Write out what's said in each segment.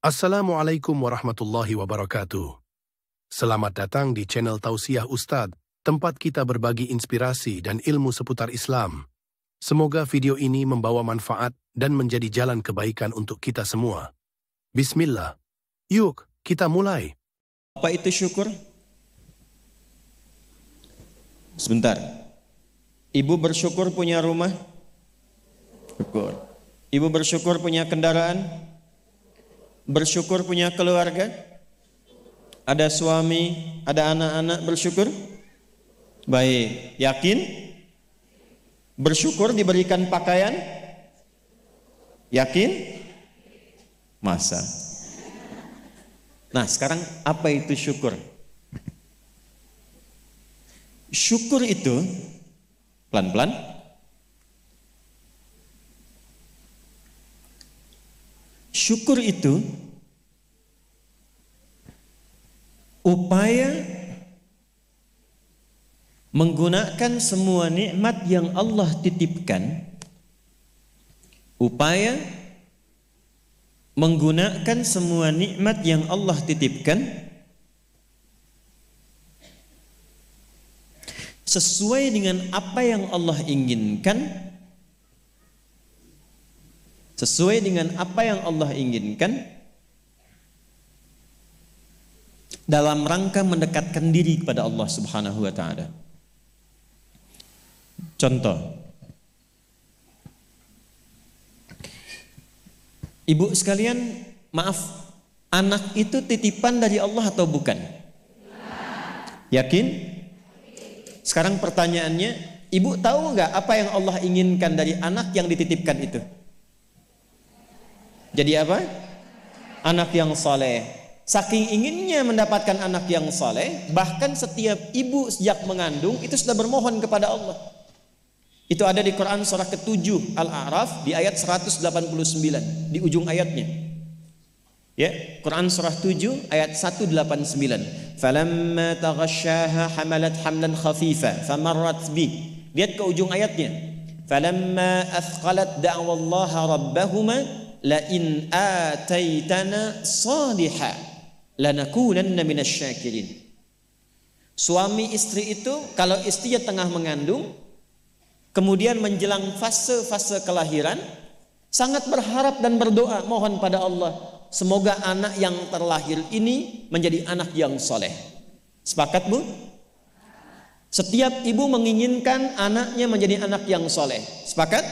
Assalamualaikum warahmatullahi wabarakatuh. Selamat datang di channel Tausiah Ustadz, tempat kita berbagi inspirasi dan ilmu seputar Islam. Semoga video ini membawa manfaat dan menjadi jalan kebaikan untuk kita semua. Bismillah. Yuk, kita mulai. Apa itu syukur? Sebentar. Ibu bersyukur punya rumah? Syukur. Ibu bersyukur punya kendaraan? Bersyukur punya keluarga? Ada suami, ada anak-anak, bersyukur? Baik. Yakin? Bersyukur diberikan pakaian? Yakin? Masa? Nah, sekarang apa itu syukur? Syukur itu pelan-pelan. Syukur itu upaya menggunakan semua nikmat yang Allah titipkan, upaya menggunakan semua nikmat yang Allah titipkan sesuai dengan apa yang Allah inginkan, sesuai dengan apa yang Allah inginkan dalam rangka mendekatkan diri kepada Allah Subhanahu wa taala. Contoh, ibu sekalian, maaf, anak itu titipan dari Allah atau bukan? Yakin? Sekarang pertanyaannya, ibu tahu nggak apa yang Allah inginkan dari anak yang dititipkan itu? Jadi apa? Anak yang saleh. Saking inginnya mendapatkan anak yang saleh, bahkan setiap ibu sejak mengandung itu sudah bermohon kepada Allah. Itu ada di Quran surah ke-7 Al-A'raf di ayat 189 di ujung ayatnya. Ya, Quran surah 7 ayat 189. Falamma taghasyaha hamalat hamlan khafifa famarrat bi. Lihat ke ujung ayatnya. Falamma athqalat da'wallaha rabbahuma la in ataitana salihah lanakunanna minasyakirin. Suami istri itu kalau istrinya tengah mengandung kemudian menjelang fase-fase kelahiran sangat berharap dan berdoa mohon pada Allah semoga anak yang terlahir ini menjadi anak yang soleh. Sepakat, Bu? Setiap ibu menginginkan anaknya menjadi anak yang soleh. Sepakat?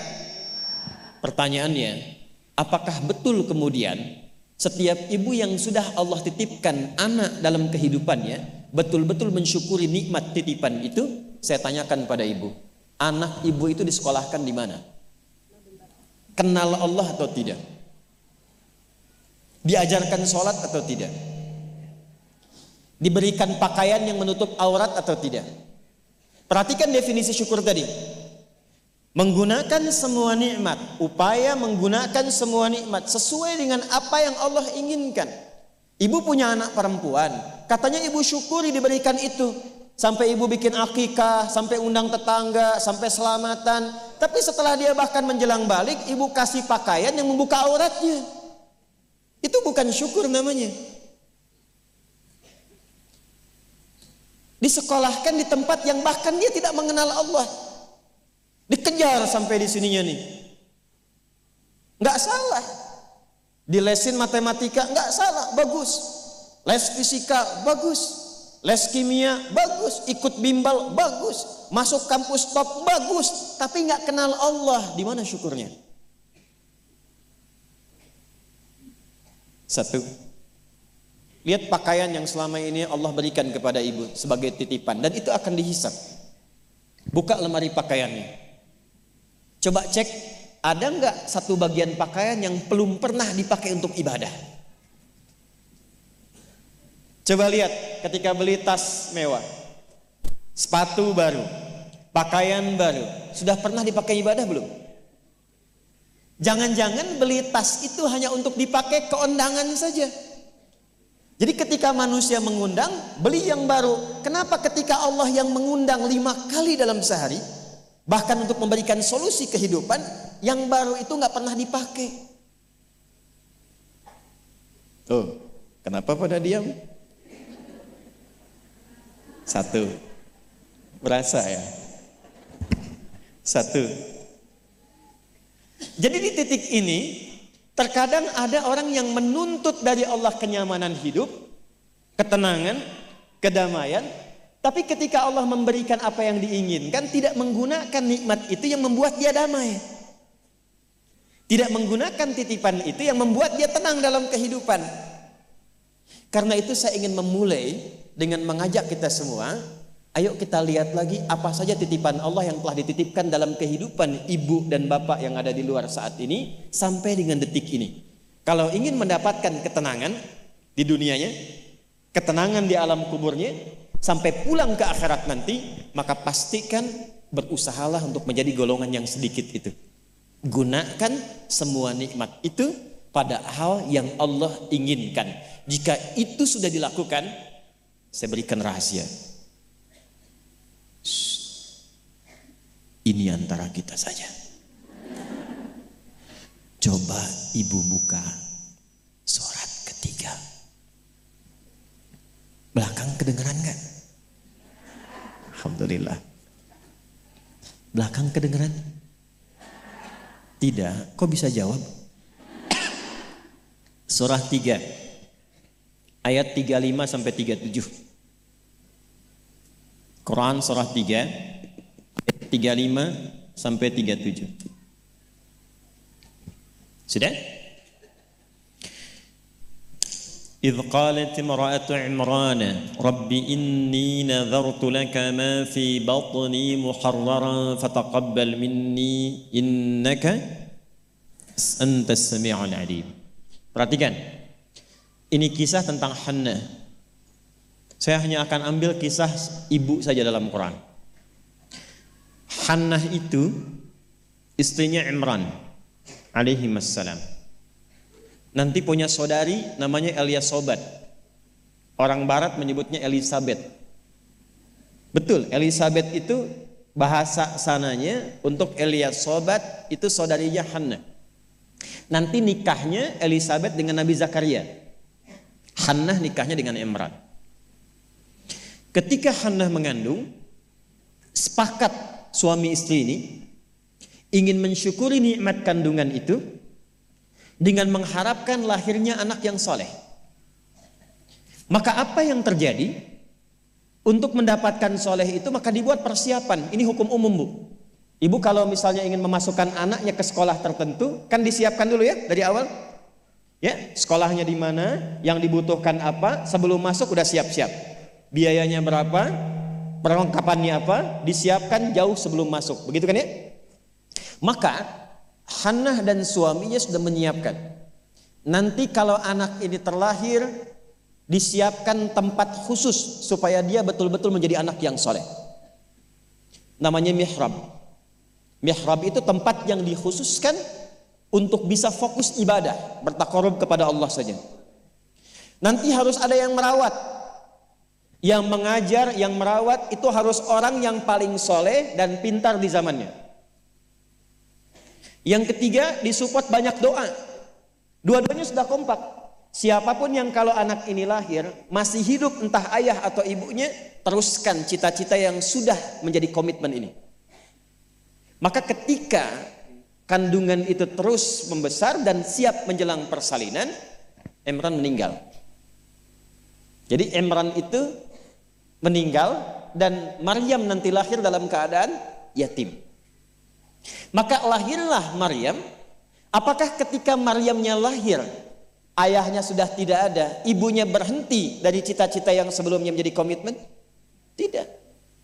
Pertanyaannya, apakah betul kemudian setiap ibu yang sudah Allah titipkan anak dalam kehidupannya betul-betul mensyukuri nikmat titipan itu? Saya tanyakan pada ibu, anak ibu itu disekolahkan di mana? Kenal Allah atau tidak? Diajarkan sholat atau tidak? Diberikan pakaian yang menutup aurat atau tidak? Perhatikan definisi syukur tadi. Menggunakan semua nikmat, upaya menggunakan semua nikmat sesuai dengan apa yang Allah inginkan. Ibu punya anak perempuan, katanya ibu syukuri diberikan itu. Sampai ibu bikin akikah, sampai undang tetangga, sampai selamatan. Tapi setelah dia bahkan menjelang balik, ibu kasih pakaian yang membuka auratnya. Itu bukan syukur namanya. Disekolahkan di tempat yang bahkan dia tidak mengenal Allah. Dikejar sampai di sininya nih. Nggak salah. Dilesin matematika nggak salah, bagus. Les fisika bagus. Les kimia bagus. Ikut bimbel bagus. Masuk kampus top bagus. Tapi nggak kenal Allah. Di mana syukurnya? Satu. Lihat pakaian yang selama ini Allah berikan kepada ibu sebagai titipan. Dan itu akan dihisab. Buka lemari pakaiannya. Coba cek, ada nggak satu bagian pakaian yang belum pernah dipakai untuk ibadah? Coba lihat ketika beli tas mewah, sepatu baru, pakaian baru, sudah pernah dipakai ibadah belum? Jangan-jangan beli tas itu hanya untuk dipakai keundangan saja. Jadi ketika manusia mengundang, beli yang baru. Kenapa ketika Allah yang mengundang 5 kali dalam sehari, bahkan untuk memberikan solusi kehidupan, yang baru itu nggak pernah dipakai? Oh, kenapa pada diam? Satu. Berasa ya? Satu. Jadi di titik ini, terkadang ada orang yang menuntut dari Allah kenyamanan hidup, ketenangan, kedamaian, tapi ketika Allah memberikan apa yang diinginkan, tidak menggunakan nikmat itu yang membuat dia damai. Tidak menggunakan titipan itu yang membuat dia tenang dalam kehidupan. Karena itu saya ingin memulai dengan mengajak kita semua, ayo kita lihat lagi apa saja titipan Allah yang telah dititipkan dalam kehidupan ibu dan bapak yang ada di luar saat ini sampai dengan detik ini. Kalau ingin mendapatkan ketenangan di dunianya, ketenangan di alam kuburnya, sampai pulang ke akhirat nanti, maka pastikan berusahalah untuk menjadi golongan yang sedikit itu. Gunakan semua nikmat itu pada hal yang Allah inginkan. Jika itu sudah dilakukan, saya berikan rahasia. Ini antara kita saja. Coba ibu buka surat ketiga. Belakang kedengeran gak? Alhamdulillah. Belakang kedengeran? Tidak. Kok bisa jawab? Surah 3 ayat 35 sampai 37. Quran surah 3 ayat 35 sampai 37. Sudah? إذ قالت امرأة عمران رب إني نذرت لك ما في بطني محررا فتقبل مني إنك أنت السميع العليم. Perhatikan, ini kisah tentang Hannah. Saya hanya akan ambil kisah ibu saja dalam Quran. Hannah itu istrinya Imran alaihi wassalam. Nanti punya saudari namanya Eliasobat. Orang barat menyebutnya Elizabeth. Betul, Elizabeth itu bahasa sananya untuk Eliasobat itu saudarinya Hannah. Nanti nikahnya Elizabeth dengan Nabi Zakaria. Hannah nikahnya dengan Imran. Ketika Hannah mengandung, sepakat suami istri ini ingin mensyukuri nikmat kandungan itu dengan mengharapkan lahirnya anak yang soleh. Maka apa yang terjadi? Untuk mendapatkan soleh itu maka dibuat persiapan. Ini hukum umum, Bu. Ibu kalau misalnya ingin memasukkan anaknya ke sekolah tertentu, kan disiapkan dulu ya dari awal. Ya, sekolahnya di mana, yang dibutuhkan apa, sebelum masuk udah siap-siap. Biayanya berapa, perlengkapannya apa, disiapkan jauh sebelum masuk. Begitu kan ya? Maka Hannah dan suaminya sudah menyiapkan. Nanti kalau anak ini terlahir, disiapkan tempat khusus supaya dia betul-betul menjadi anak yang soleh. Namanya mihrab. Mihrab itu tempat yang dikhususkan untuk bisa fokus ibadah, bertakarub kepada Allah saja. Nanti harus ada yang merawat. Yang mengajar, yang merawat itu harus orang yang paling soleh dan pintar di zamannya. Yang ketiga, disupport banyak doa. Dua-duanya sudah kompak. Siapapun yang kalau anak ini lahir masih hidup, entah ayah atau ibunya, teruskan cita-cita yang sudah menjadi komitmen ini. Maka ketika kandungan itu terus membesar dan siap menjelang persalinan, Imran meninggal. Jadi Imran itu meninggal dan Maryam nanti lahir dalam keadaan yatim. Maka lahirlah Maryam. Apakah ketika Maryamnya lahir, ayahnya sudah tidak ada, ibunya berhenti dari cita-cita yang sebelumnya menjadi komitmen? Tidak.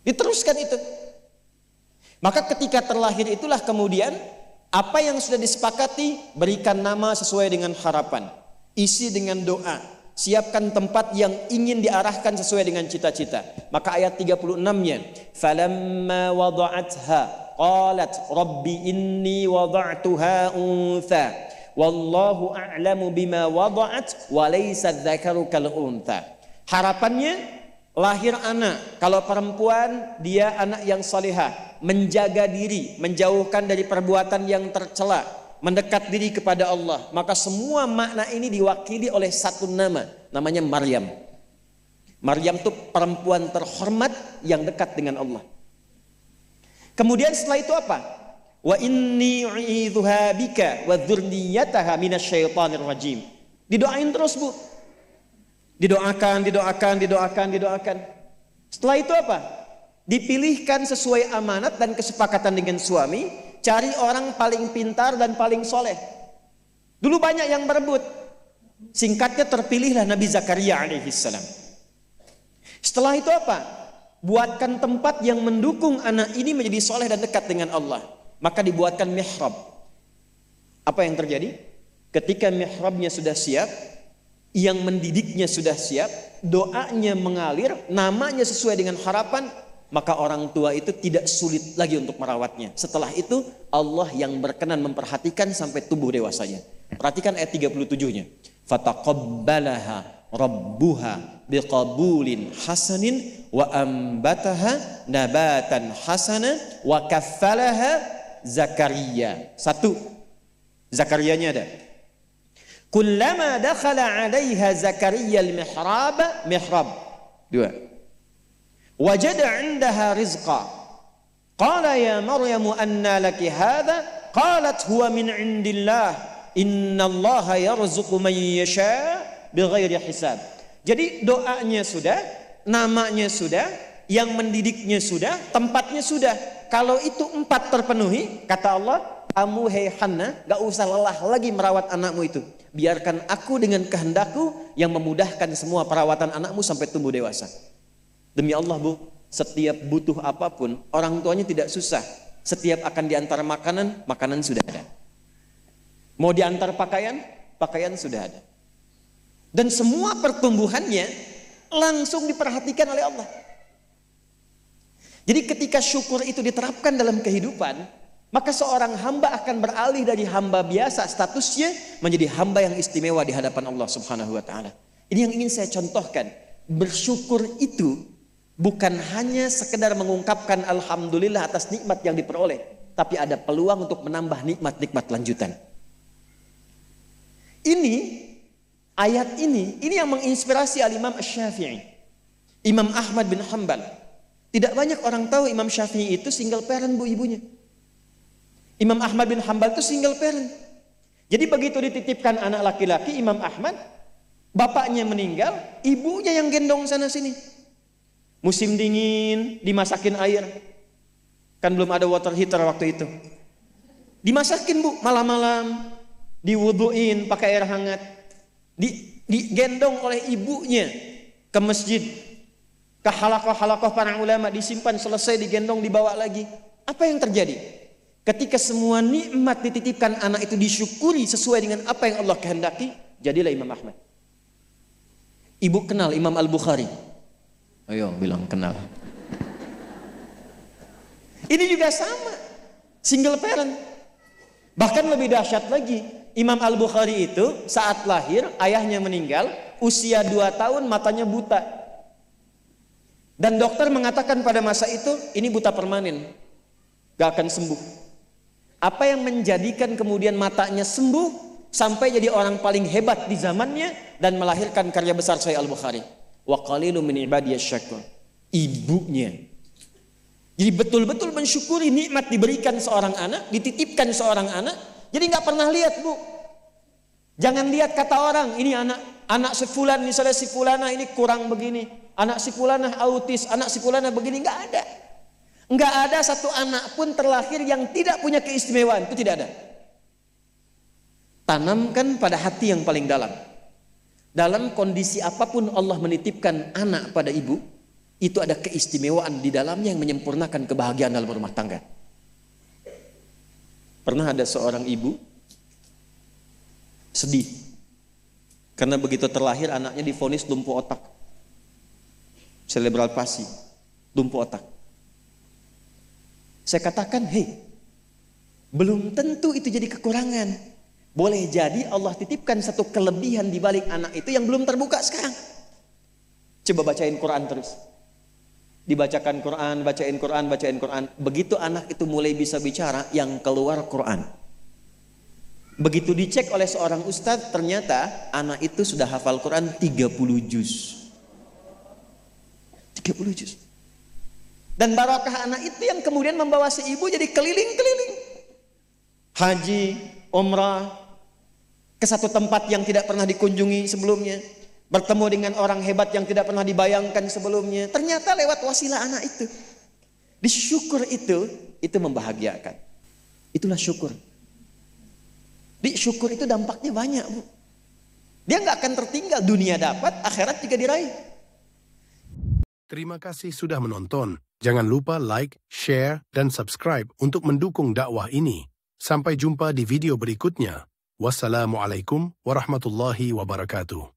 Diteruskan itu. Maka ketika terlahir itulah kemudian apa yang sudah disepakati, berikan nama sesuai dengan harapan, isi dengan doa, siapkan tempat yang ingin diarahkan sesuai dengan cita-cita. Maka ayat 36-nya, falamma wada'atha qalat rabbi inni wada'tuha untha wallahu a'lamu bima wada'at wa laysa dzakaru kal untha. Harapannya lahir anak, kalau perempuan dia anak yang salihah, menjaga diri, menjauhkan dari perbuatan yang tercela, mendekat diri kepada Allah, maka semua makna ini diwakili oleh satu nama, namanya Maryam. Maryam itu perempuan terhormat yang dekat dengan Allah. Kemudian setelah itu apa? Wa inni u'idzuha bika wa dzurriyyataha minasyaitonir rajim. Didoain terus, Bu. Didoakan. Setelah itu apa? Dipilihkan sesuai amanat dan kesepakatan dengan suami, cari orang paling pintar dan paling soleh. Dulu banyak yang berebut. Singkatnya terpilihlah Nabi Zakaria alaihissalam. Setelah itu apa? Buatkan tempat yang mendukung anak ini menjadi soleh dan dekat dengan Allah. Maka dibuatkan mihrab. Apa yang terjadi? Ketika mihrabnya sudah siap, yang mendidiknya sudah siap, doanya mengalir, namanya sesuai dengan harapan, maka orang tua itu tidak sulit lagi untuk merawatnya. Setelah itu Allah yang berkenan memperhatikan sampai tumbuh dewasanya. Perhatikan ayat 37-nya. Fataqabbalaha rabbuha biqabulin hasanin wa ambataha nabatan hasana wa kaffalaha Zakaria. Satu, Zakariyanya ada. Kullama dakhala 'alaiha Zakaria al-mihrab. Dua. Wajada 'indaha rizqa. Qala ya Maryam anna laki hadha? Qalat huwa min 'indillah. Innallaha yarzuqu man yasha' bighairi hisab. Jadi doanya sudah, namanya sudah, yang mendidiknya sudah, tempatnya sudah. Kalau itu 4 terpenuhi, kata Allah, kamu hei Hannah, gak usah lelah lagi merawat anakmu itu. Biarkan aku dengan kehendakku yang memudahkan semua perawatan anakmu sampai tumbuh dewasa. Demi Allah, Bu, setiap butuh apapun, orang tuanya tidak susah. Setiap akan diantar makanan, makanan sudah ada. Mau diantar pakaian, pakaian sudah ada. Dan semua pertumbuhannya langsung diperhatikan oleh Allah. Jadi ketika syukur itu diterapkan dalam kehidupan, maka seorang hamba akan beralih dari hamba biasa statusnya menjadi hamba yang istimewa di hadapan Allah Subhanahu wa taala. Ini yang ingin saya contohkan. Bersyukur itu bukan hanya sekedar mengungkapkan alhamdulillah atas nikmat yang diperoleh, tapi ada peluang untuk menambah nikmat-nikmat lanjutan. Ini ayat ini yang menginspirasi al-Imam Asy-Syafi'i, Imam Ahmad bin Hanbal. Tidak banyak orang tahu Imam Syafi'i itu single parent, Bu, ibunya. Imam Ahmad bin Hanbal itu single parent. Jadi begitu dititipkan anak laki-laki Imam Ahmad, bapaknya meninggal, ibunya yang gendong sana sini. Musim dingin, dimasakin air. Kan belum ada water heater waktu itu. Dimasakin, Bu, malam-malam. Diwuduin pakai air hangat. Digendong oleh ibunya ke masjid. Ke halakoh-halakoh para ulama, disimpan, selesai digendong, dibawa lagi. Apa yang terjadi? Ketika semua nikmat dititipkan anak itu disyukuri sesuai dengan apa yang Allah kehendaki, jadilah Imam Ahmad. Ibu kenal Imam Al-Bukhari? Ayo bilang kenal. Ini juga sama, single parent. Bahkan lebih dahsyat lagi, Imam Al-Bukhari itu saat lahir ayahnya meninggal, usia 2 tahun matanya buta. Dan dokter mengatakan pada masa itu, ini buta permanen, gak akan sembuh. Apa yang menjadikan kemudian matanya sembuh sampai jadi orang paling hebat di zamannya dan melahirkan karya besar Sahih Al-Bukhari. Wa qalilun min ibadiyasy syakur. Ibunya. Jadi betul-betul mensyukuri nikmat diberikan seorang anak, dititipkan seorang anak. Jadi gak pernah lihat, Bu. Jangan lihat kata orang, ini anak si fulan, misalnya si fulana ini kurang begini. Anak si fulanah autis, anak si fulanah begini, enggak ada. Enggak ada satu anak pun terlahir yang tidak punya keistimewaan, itu tidak ada. Tanamkan pada hati yang paling dalam. Dalam kondisi apapun Allah menitipkan anak pada ibu, itu ada keistimewaan di dalamnya yang menyempurnakan kebahagiaan dalam rumah tangga. Pernah ada seorang ibu sedih karena begitu terlahir anaknya divonis lumpuh otak. Cerebral palsy, lumpuh otak. Saya katakan, hei, belum tentu itu jadi kekurangan. Boleh jadi Allah titipkan satu kelebihan di balik anak itu yang belum terbuka sekarang. Coba bacain Quran terus. Dibacakan Quran, bacain Quran. Begitu anak itu mulai bisa bicara, yang keluar Quran. Begitu dicek oleh seorang ustadz, ternyata anak itu sudah hafal Quran 30 juz. 30 juz. Dan barokah anak itu yang kemudian membawa si ibu jadi keliling-keliling. Haji, umrah, ke satu tempat yang tidak pernah dikunjungi sebelumnya. Bertemu dengan orang hebat yang tidak pernah dibayangkan sebelumnya. Ternyata lewat wasilah anak itu. Disyukur itu membahagiakan. Itulah syukur. Syukur itu dampaknya banyak, Bu. Dia nggak akan tertinggal, dunia dapat, akhirat juga diraih. Terima kasih sudah menonton. Jangan lupa like, share, dan subscribe untuk mendukung dakwah ini. Sampai jumpa di video berikutnya. Wassalamualaikum warahmatullahi wabarakatuh.